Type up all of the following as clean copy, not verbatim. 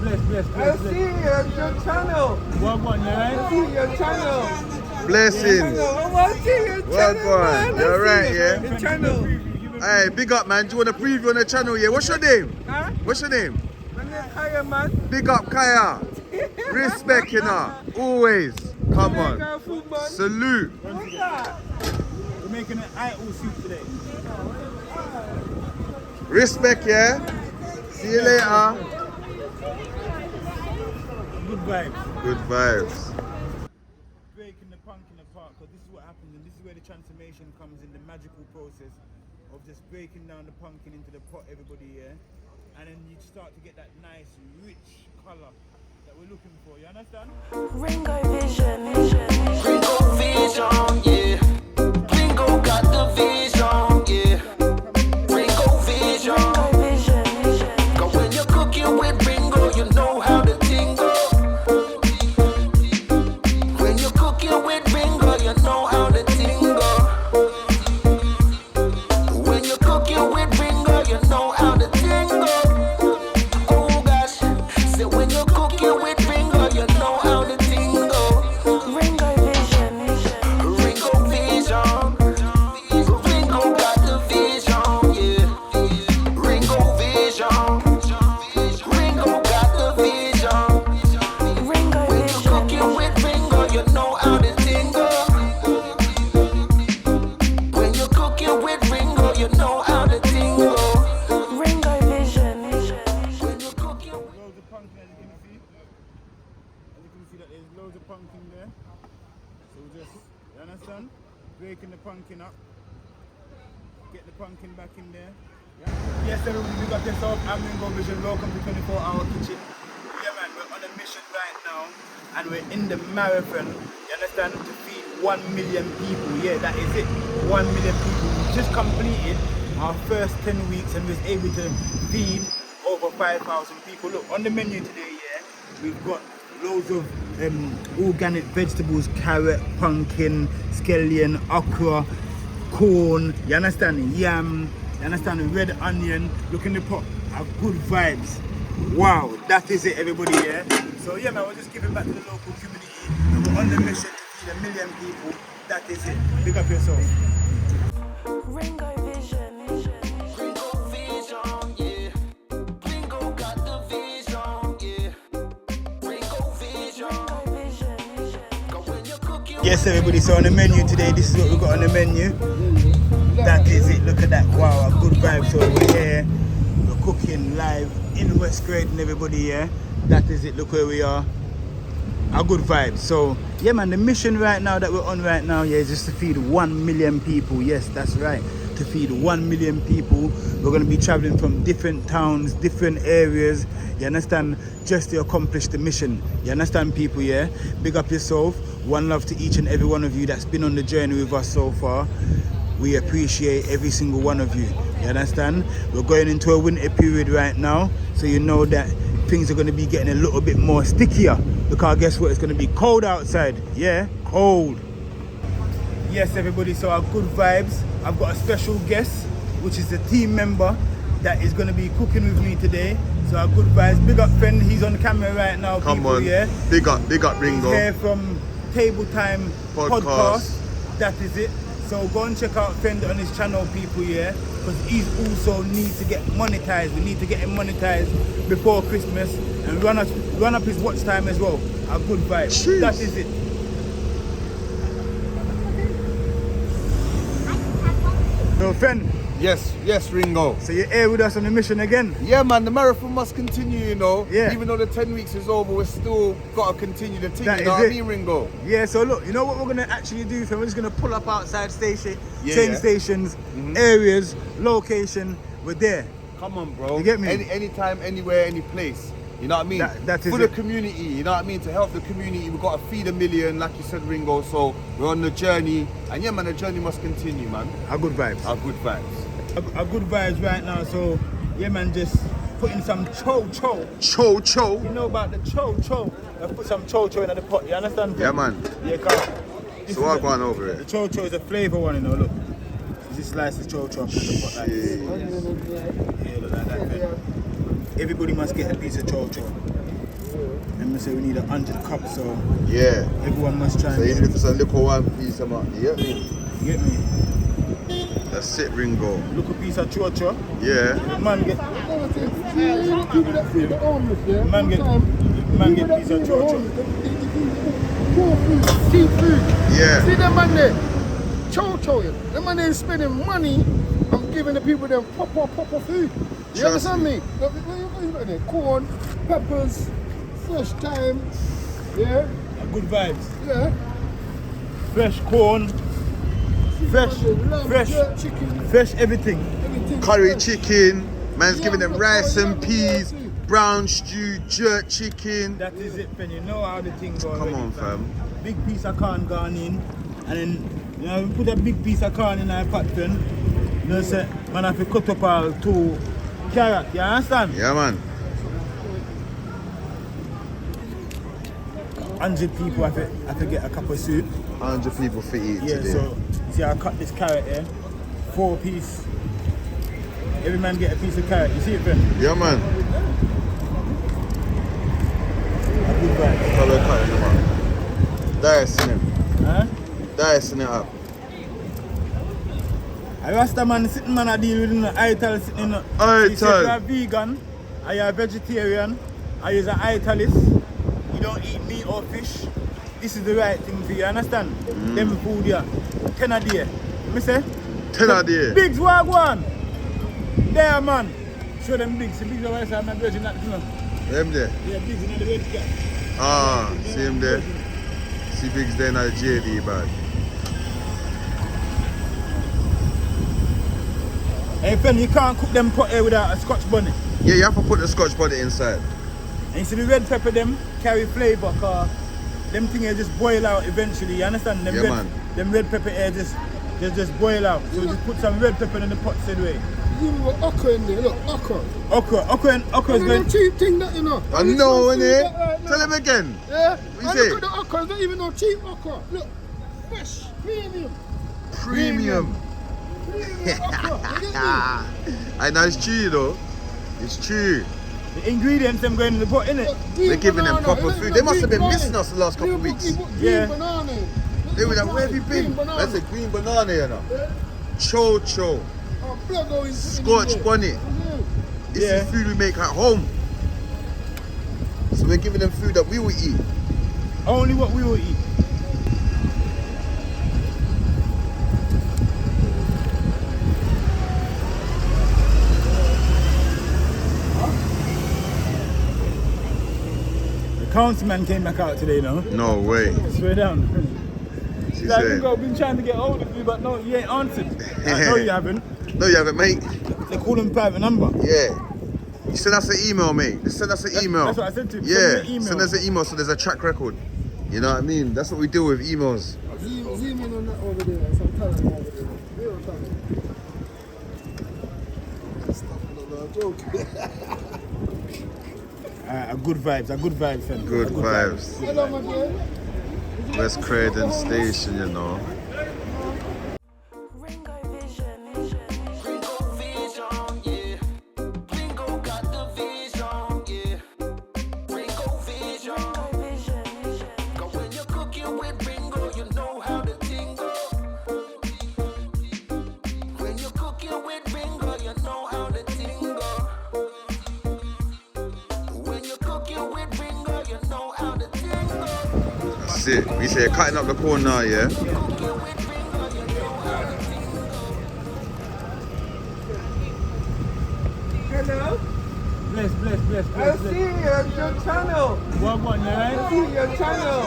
bless. I see your channel. One, yeah? I see your channel. Blessings. I'm watching your Well channel, done. man. You're I right, see yeah? your channel. Hey, big up, man. Do you want to preview on the channel, yeah? What's your name? Huh? What's your name? My name Kaya, man. Big up, Kaya. Respect, you know. Always. Come on. Food, man. Salute. What's that? We're making an idol soup today. Respect, yeah? See you later. Good vibes. Good vibes. Breaking the pumpkin apart, because this is what happens, and this is where the transformation comes in, the magical process of just breaking down the pumpkin into the pot, everybody, yeah? And then you start to get that nice, rich colour that we're looking for, you understand? Ringo Vision. Ringo Vision, yeah. Ringo got the vision, yeah. Ringo Vision. Ringo Vision. Cause when you're cooking with Ringo, you know how to tingle. When you're cooking with Ringo, you know how to tingle. When you're cooking with Ringo, you know how to tingle. Oh gosh, say when you're cooking with Ringo, you know how to tingle. Ringo Vision. Ringo Vision. Ringo got the vision, yeah. Ringo Vision. Ringo got the vision. Ringo When you're cooking with Ringo, you know how to tingle. When you're cooking with Ringo, you know how to tingle. Ringo Vision. When you're cooking with Loads of pumpkin, as you can see. As you can see that there's loads of pumpkin there. So we just, you understand? Breaking the pumpkin up. Get the pumpkin back in there. Yeah. Yes, everybody, we got yourself. I'm Ringo Vision. Welcome to 24-hour kitchen. Yeah, man, we're on a mission right now, and we're in the marathon. You understand? To feed 1 million people. Yeah, that is it. 1 million people. We just completed our first 10 weeks, and we was able to feed over 5,000 people. Look, on the menu today, yeah, we've got loads of organic vegetables, carrot, pumpkin, scallion, okra, corn, you understand, yam, you understand, red onion. Look in the pot, have good vibes. Wow, that is it, everybody, yeah? So yeah, man, we're just giving back to the local community, and we're on the mission to feed 1 million people. That is it. Pick up yourself. Ringo Vision. Ringo Vision, yeah. Ringo got the vision, yeah. Ringo Vision. Cause when you're cooking Yes, everybody, so on the menu today, this is what we got on the menu. That is it, look at that, wow, a good vibe. So we're here, we're cooking live in West Croydon, everybody, yeah. That is it, look where we are. A good vibe. So yeah, man, the mission right now that we're on right now, yeah, is just to feed 1 million people. Yes, that's right, to feed 1 million people. We're going to be traveling from different towns, different areas, you understand, just to accomplish the mission. You understand, people, yeah? Big up yourself. One love to each and every one of you that's been on the journey with us so far. We appreciate every single one of you. You understand? We're going into a winter period right now, so you know that things are going to be getting a little bit more stickier, because guess what? It's going to be cold outside. Yeah, cold. Yes, everybody, so our good vibes. I've got a special guest, which is a team member that is going to be cooking with me today. So our good vibes. Big up friend, he's on camera right now. Come people, on. yeah. Big up Ringo. He's here from Table Time Podcast. That is it. So go and check out Fender on his channel, people, yeah, because he's also needs to get monetized. We need to get him monetized before Christmas and run up his watch time as well. A good vibe. Jeez. That is it. So Fen, Yes, Ringo. so you're here with us on the mission again? Yeah, man, the marathon must continue, you know. Yeah. Even though the 10 weeks is over, we're still got to continue the thing, That you know is what I it. mean, Ringo? Yeah, so look, you know what we're gonna actually do, Fen? We're just gonna pull up outside train Yeah. stations, areas, location. We're there. Come on, bro. You get me? Anytime, anywhere, any place. You know what I mean? That is For it. the community, you know what I mean? To help the community, we've got to feed 1 million, like you said, Ringo. So we're on the journey. And yeah, man, the journey must continue, man. A good vibes. Our good vibes. A good vibes right now, so yeah, man, just putting some cho. Cho. You know about the cho. I put some cho in the pot, you understand? Yeah, man. Yeah, come. So what going over The here? cho is a flavour one, you know, look. This slice of cho in the pot like this. Yeah, look like that, man. Everybody must get a piece of cho. And we say we need 100 cups, so Yeah. everyone must try So and even if it's a little one piece, I'm you get me? get me. That's it, Ringo. Look a piece of chocho. Yeah. Man get People that feed the homeless, yeah? Man get- Sometimes man people get that piece of feed the chocho. homeless, they poor food, cheap food. Yeah. See them man there, chow-chowing. Them man there spending money on giving the people them proper food. You Trust understand me. me? Look, what you got there? Corn, peppers, fresh thyme, yeah? good vibes. Yeah. Fresh corn, fresh, Lamb, fresh, jerk, chicken, fresh everything. everything. Curry fresh. chicken. Man's Yeah, giving them look, rice oh, and yeah, peas, yeah. brown stew, jerk chicken. That is it, Pen. You know how the thing goes. Come on, fam. Big piece of corn gone in, and then you know we put a big piece of corn in our pot, Pen. You know, say man have to cut up all 2 carrot. You understand? Yeah, man. 100 people have to get a cup of soup. 100 people for eat Yeah, today. so see I cut this carrot here, 4 piece. Every man get a piece of carrot. You see it, Pen? Yeah, man. A good vibe. Color cutting them up. Dicing them. Huh? Dicing it up. I Rasta man sitting man a deal with the ital sitting in the Ital. He said you're a vegan, are you a vegetarian, are you an italist, you don't eat meat or fish. This is the right thing for you, understand? Them food here. 10 a day. Me say? 10 a day. Bigs wagwan. There man. Show them bigs. The bigs are why I'm not virgin that you know. Them there. Yeah, bigs in the red cat. Ah, see him there. See Biggs there in the JD bag. Hey Fen, you can't cook them pot here without a scotch bonnet. Yeah, you have to put the scotch bonnet inside. And you see the red pepper them carry flavour, cause them things just boil out eventually, you understand? Them Yeah, red, man. Them red pepper here just boil out. So just put some red pepper in the pot said way. You know what okra in there, look, okra. Okra is It's a going. cheap thing that, you know. I And it's know, not food innit? that right now. Tell him again. Yeah, What you and say? look at the okra, it's not even no cheap okra. Look, fresh, premium. Premium. Premium okra, you get me? I know it's true, though. It's true. The ingredients them going in the pot, innit? They're giving them proper Look, food. They must have been green missing us the last couple of banana. weeks. Green Yeah. banana. They were like, where have you been? Green banana. That's a green banana, you know. Cho-cho. Oh, blood going Scotch bonnet. This Yeah. is food we make at home. So we're giving them food that we will eat. Only what we will eat. The councilman came back out today, no? No way. Swear down. She Like, said, Ringo been trying to get hold of you, but no, you ain't answered. No, you haven't. no, you haven't, mate. They call him private number. Yeah. You send us an email, mate. Just send us an email. That's what I said to him. Yeah. Send me an email. Send us an email so there's a track record. You know what I mean? That's what we do with emails. Zoom in on that over there, some talent over there. Real talent. Stop it, I'm joking. A good vibes, fam. Good A vibes. Hello, my dear. West Croydon Station, you know. Ringo Vision. Ringo vision, yeah. Ringo got the vision, yeah. Ringo vision. Ringo Vision. Cause when you're cooking with Ringo, you know how the thing go. When you're cooking with Ringo, you know how the thing go. When you're cooking with Ringo, you know how the thing go. That's it. We say cutting up the corn now, yeah? Cooking with Ringo, you know how the thing go. Hello? Bless. I see your channel. One, I yeah? see your channel.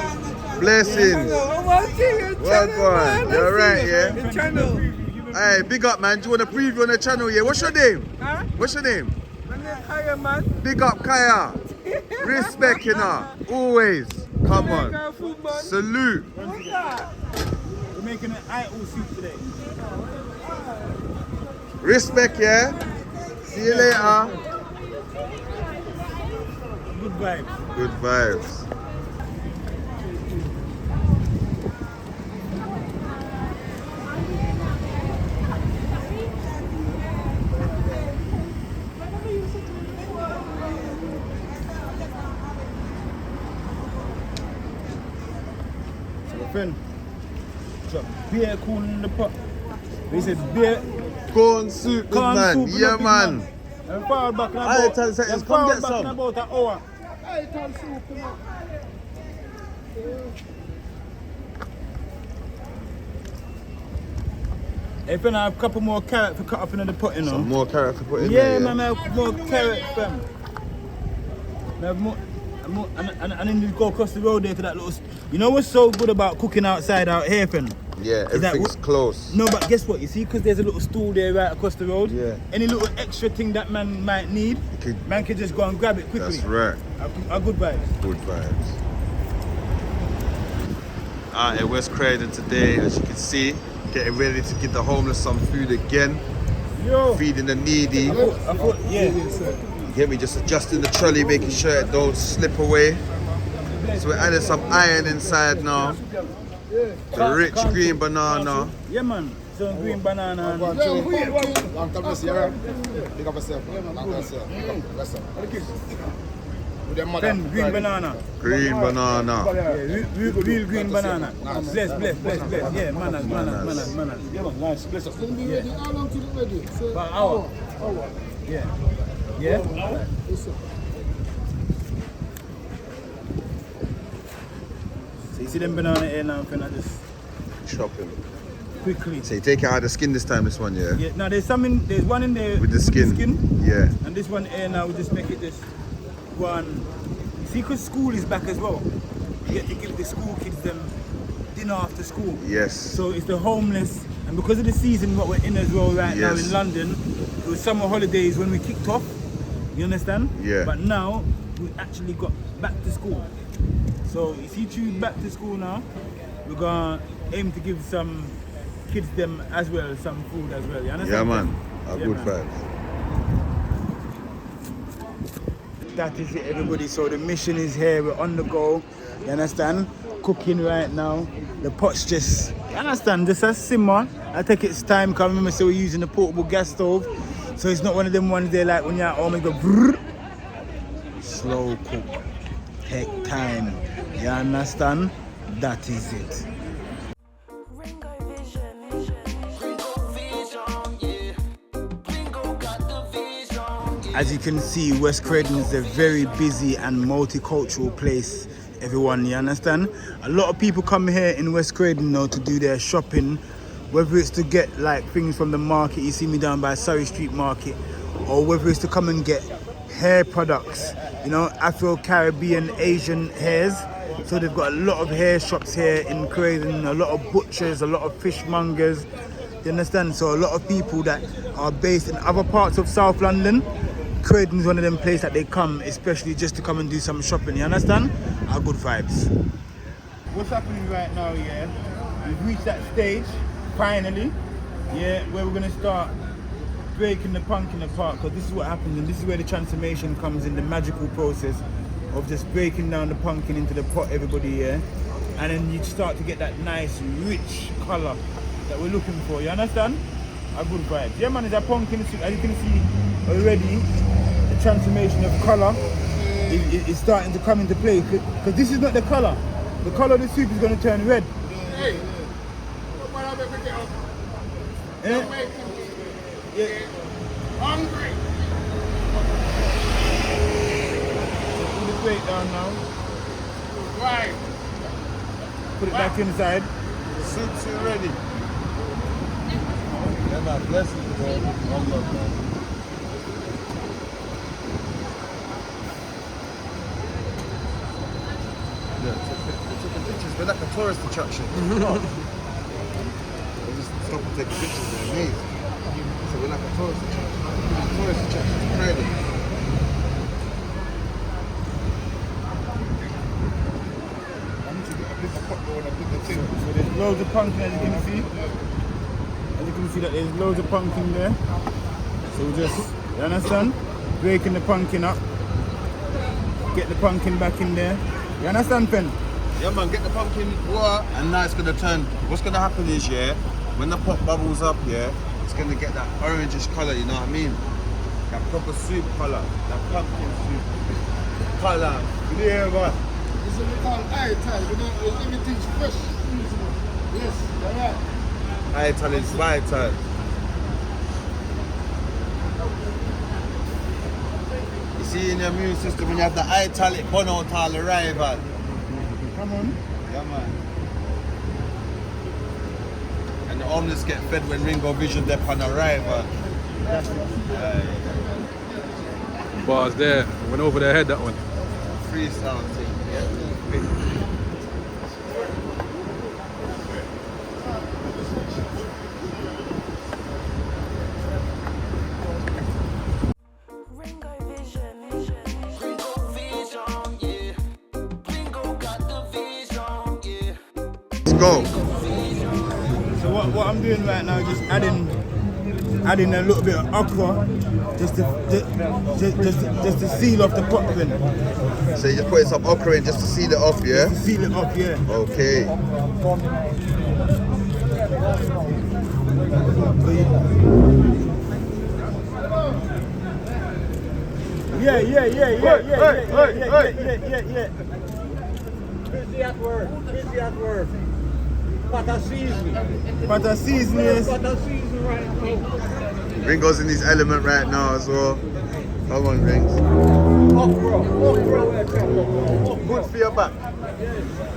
Blessings. I want to see your Well channel, done. man. I You're see right, yeah? Your channel. Hey, big up, man. Do you want to preview on the channel, yeah? What's your name? Huh? What's your name? My name is Kaya, man. Big up, Kaya. Respect, you know. Always. Come on. American food, man. Salute. What's that? We're making an idol soup today. Respect, yeah? See you later. Good vibes. Good vibes. Friend, drop beer corn in the pot. They said beer, Corn soup, big corn man. soup. with Yeah, a big man. And forward back in Aye, about, tell seconds, and come forward get back in some. about an hour. Hey, Tom Soup, come on. If I have a couple more carrots to cut up into the pot, you know. Some more carrot to put in Yeah, there. man, I have more carrots, fam. I have more, and then you go across the road there to that little. You know what's so good about cooking outside out here, fam? Yeah, Is that everything's what- close. No, but guess what? You see, because there's a little stool there right across the road. Yeah. Any little extra thing that man might need, could- man can just go and grab it quickly. That's right. A good vibes. Good vibes. Out at West Croydon today, as you can see, getting ready to give the homeless some food again, Yo. feeding the needy. I thought, yeah. You get me? Just adjusting the trolley, making sure it don't slip away. So we're adding some iron inside now. The rich green banana. Yeah, man. Some green banana. And Yo, wait. Long time to see you, right? Pick up yourself, man. Long time to see you. Pick up yourself. With your mother. then green banana. Green banana. Yeah, real green banana. Bless. Yeah, manners. Yeah, man, nice. Bless up. It's gonna be ready. How long till it's ready? Say, About an hour. Yeah. Yeah? Yes, sir. So you see them banana here now, friend, I just Chopping. quickly. So you take it out of the skin this time, this one, yeah? Yeah, now there's one in there With the skin. Yeah. And this one here now, we just make it this one. You see, because school is back as well, you get to give the school kids them dinner after school. Yes. So it's the homeless, and because of the season what we're in as well right now Yes. in London, it was summer holidays when we kicked off, you understand? Yeah. But now, we actually got back to school. So you see two back to school now, we're gonna aim to give some kids them as well, some food as well, you understand? Yeah, man. A Yeah, good man. vibes. That is it, everybody. So the mission is here. We're on the go. You understand? Cooking right now. The pot's just, you understand? Just a simmer. I take its time. Because remember, so we're using the portable gas stove. So it's not one of them ones there like when you're at home, you go brrr. Slow cook. Take time. You understand? That is it. Ringo Vision. Ringo Vision, yeah. Ringo got the vision, yeah. As you can see, West Croydon is a very busy and multicultural place, everyone, you understand? A lot of people come here in West Croydon now to do their shopping, whether it's to get like things from the market, you see me down by Surrey Street Market, or whether it's to come and get hair products, you know, Afro-Caribbean, Asian hairs. So they've got a lot of hair shops here in Croydon, a lot of butchers, a lot of fishmongers, you understand? So a lot of people that are based in other parts of South London, Croydon is one of them places that they come, especially just to come and do some shopping, you understand? Our good vibes. What's happening right now, yeah? We've reached that stage, finally, yeah, where we're gonna start breaking the pumpkin apart, because this is what happens, and this is where the transformation comes in, the magical process of just breaking down the pumpkin into the pot, everybody, yeah? And then you start to get that nice, rich colour that we're looking for, you understand? A good vibe. Yeah, man, it's a pumpkin soup. As you can see already, the transformation of colour is starting to come into play, because this is not the colour. The colour of the soup is going to turn red. Hey, what are we get up? Eh? Yeah. Hungry. Put the plate down now. Right. Put it back inside. Soup's ready. Yeah, man. Bless you, bro. One love, man. Yeah, taking pictures. We're like a tourist attraction. We just stop and take pictures. They're amazing. So we're like a tourist attraction. Tourist attraction. It's crazy. So there's loads of pumpkin, as you can see. As you can see that there's loads of pumpkin there. So we just, you understand? Breaking the pumpkin up. Get the pumpkin back in there. You understand, Pen? Yeah, man, get the pumpkin water, and now it's gonna turn. What's gonna happen is, yeah, when the pot bubbles up, yeah, it's gonna get that orangish color. You know what I mean? That proper soup color, that pumpkin soup color. Yeah, man. This is what we call eye time. You know, everything's fresh. Yes, all right. Vital is vital. You see in your immune system when you have the italic burn out all the rival. Come on. Yeah, man. And the homeless get fed when Ringo Vision they're on arrival. Bars there. Went over their head, that one. Freestyle thing. Ringo Vision. Ringo Vision, yeah. Ringo got the vision, yeah. Let's go. So what I'm doing right now is just adding a little bit of aqua just to seal off the pot then. So you just put some okra in just to seal it off, yeah? To seal it off, yeah. Okay. Yeah. Busy at work. Butter season. Butter seasoning. Butter season right now. Ringo's in his element right now as well. Come on, Rings. Okra we're chopping. Good for your back.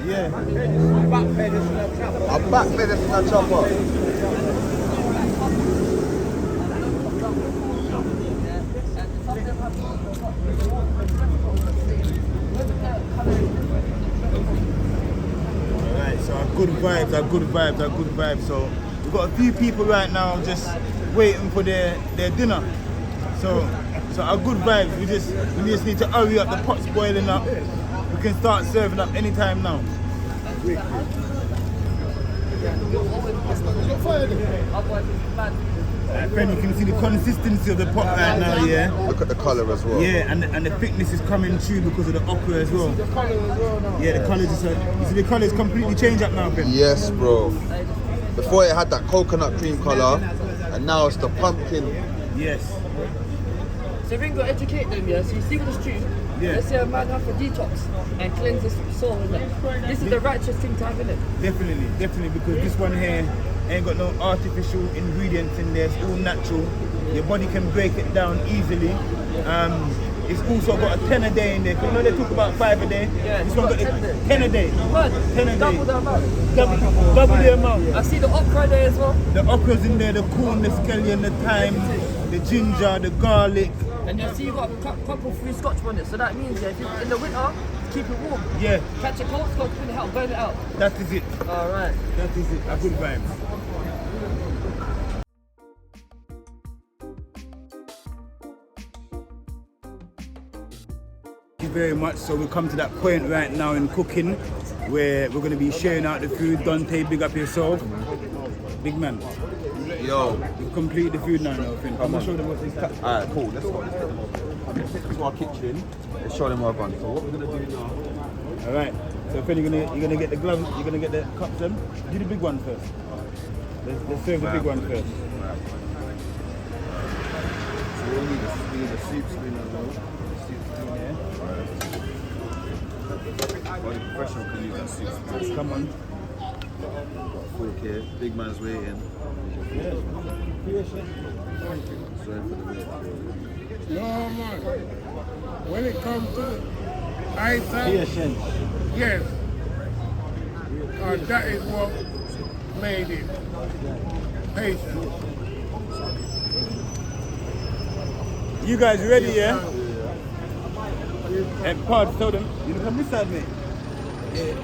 Yeah. Back medicine at chopper. A back medicine and chopper. Alright, so our good vibes. So we've got a few people right now just waiting for their dinner. So our good vibes, we just need to hurry up, the pot's boiling up. We can start serving up anytime now. Friend, you can see the consistency of the pot right now, yeah? Look at the colour as well. Yeah, and the thickness is coming through because of the okra as well. Yeah, the colours you see the colours completely change up now, friend. Yes, bro. Before it had that coconut cream colour, and now it's the pumpkin. Yes. So Ringo, educate them, yeah? So you see with the street, Yeah. let's say a man have a detox and cleanse his soul, innit? This is the righteous thing to have, innit? Definitely, because this one here ain't got no artificial ingredients in there, it's all natural. Your body can break it down easily. It's also got a 10 a day in there. You know they talk about 5 a day? Yeah, This it's one got got 10 a day. 10 a day. But 10 a day. double the amount. Double the amount. I see the okra there as well. The okra's in there, the corn, the scallion, the thyme, the ginger, the garlic. And you see you got a couple free scotch on it. So that means, yeah, if you, in the winter, keep it warm. Yeah, Catch a cold scotch, put it out, burn it out. that is it. Alright. That is it. A good vibe. Thank you very much. So we come to that point right now in cooking where we're going to be sharing out the food. Dante, big up yourself. Big man. Yo. We've completed the food now, friend. I'm going to show them what this cut. Alright, cool. Let's go. Let's take this to our kitchen. Let's show them what I've done. So what we're gonna do now? All right. So, friend, you're gonna get the gloves. You're gonna get the cups. Then do the big one first. Let's serve the big one first. So we'll need a soup spoon as well. Soup spoon, yeah. Well, the professional can use that soup spoon. Come on. Fork here. Big man's waiting. Yes. Sorry for the wait. No, man. When it comes to the eye time, yes. That is what made it. Patience. You guys ready, yeah? And Pod, tell them. You know, come this side, mate. Yeah.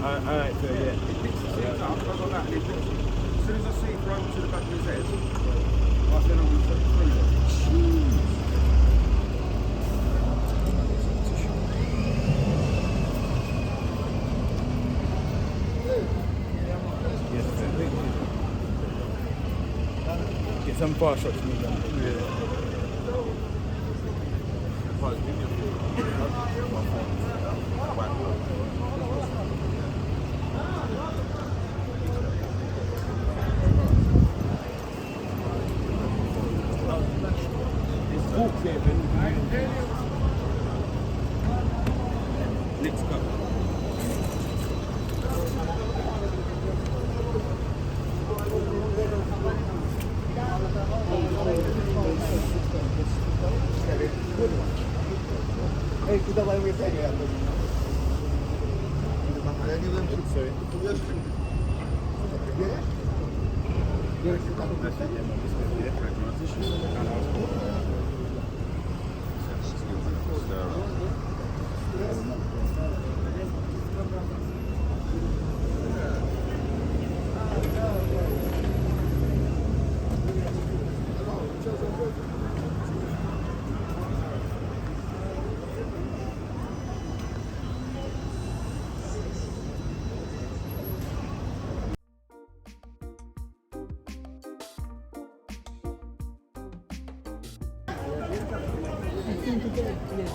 Alright, so yeah. As soon as I see it run to the back of his head, I then I'm going Get some far shots for me, man. Let's go. Hey, kita main WhatsApp ya.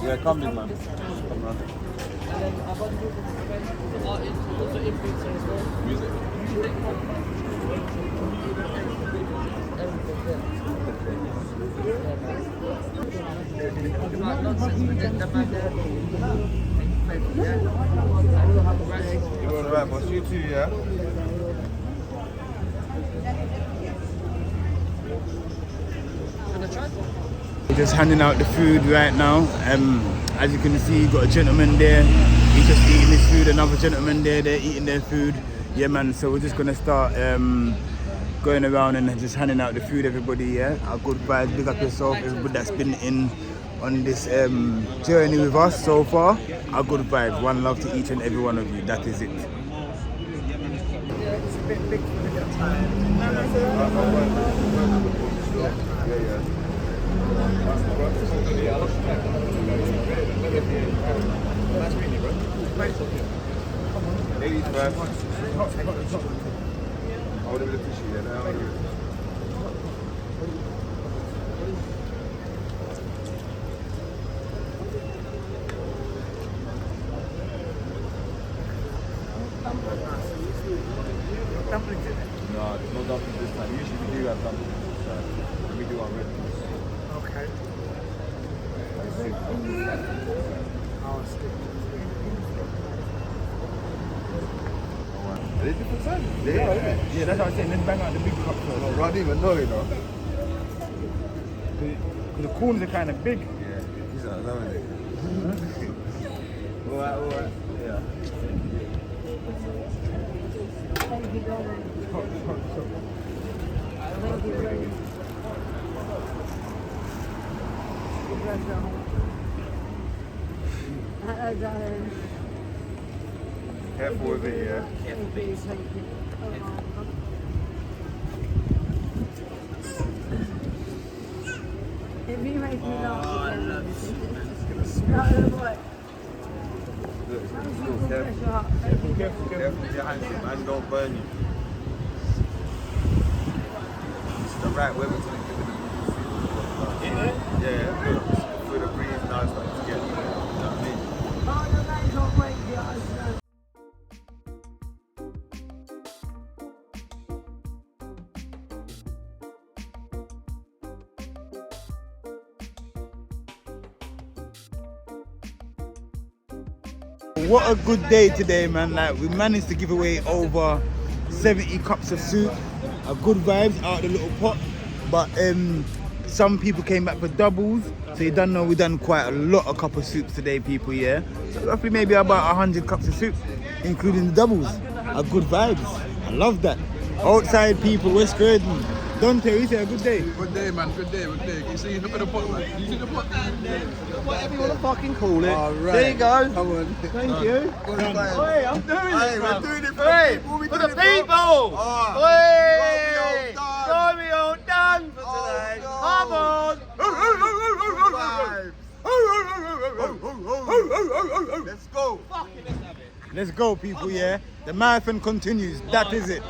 Yeah, come in, man. Come round. Music. You're alright, boss. You too, yeah? We're just handing out the food right now. As you can see, you got a gentleman there. He's just eating his food. Another gentleman there, they're eating their food. Yeah, man. So we're just gonna start going around and just handing out the food. Everybody, yeah. Our good vibes. Big up yourself. Everybody that's been in on this journey with us so far. Our good vibes. One love to each and every one of you. That is it. Ladies first. Hold a bit of tissue here now. No, there's no dumpling this time. Usually we do have dumpling this time. We do our red ones. Okay. Are they different sizes? Yeah, that's what I'm saying. Let's bang out the big cup first. I don't even know, you know. The corns are kind of big. Yeah, these are lovely. Alright, yeah. Careful with it, yeah. It really makes me laugh. Look, careful with your hands, man, don't burn you. It's the right weather to give it a yeah, look, through the breeze now it's starting to get, you know what I mean? Oh, the legs don't break the ice. What a good day today, man. Like, we managed to give away over 70 cups of soup. A good vibes out of the little pot. But some people came back for doubles. So you don't know, we done quite a lot of cup of soups today, people, yeah? So roughly maybe about 100 cups of soup, including the doubles. A good vibes. I love that. Outside people, West Croydon. Dante, you say a good day? Good day, man. Good day. Good day. You see, look at the pot, man. You see the pot? Whatever you want to fucking call it. All right. There you go. Come on. Thank you. Hey, I'm doing hey, it, we're bruv. doing it for the people. We For doing the it, people! bro. Hey! Romeo done. Romeo done for Oh, today. God. Come on! Let's go. Let's go, people, yeah? The marathon continues. That is it.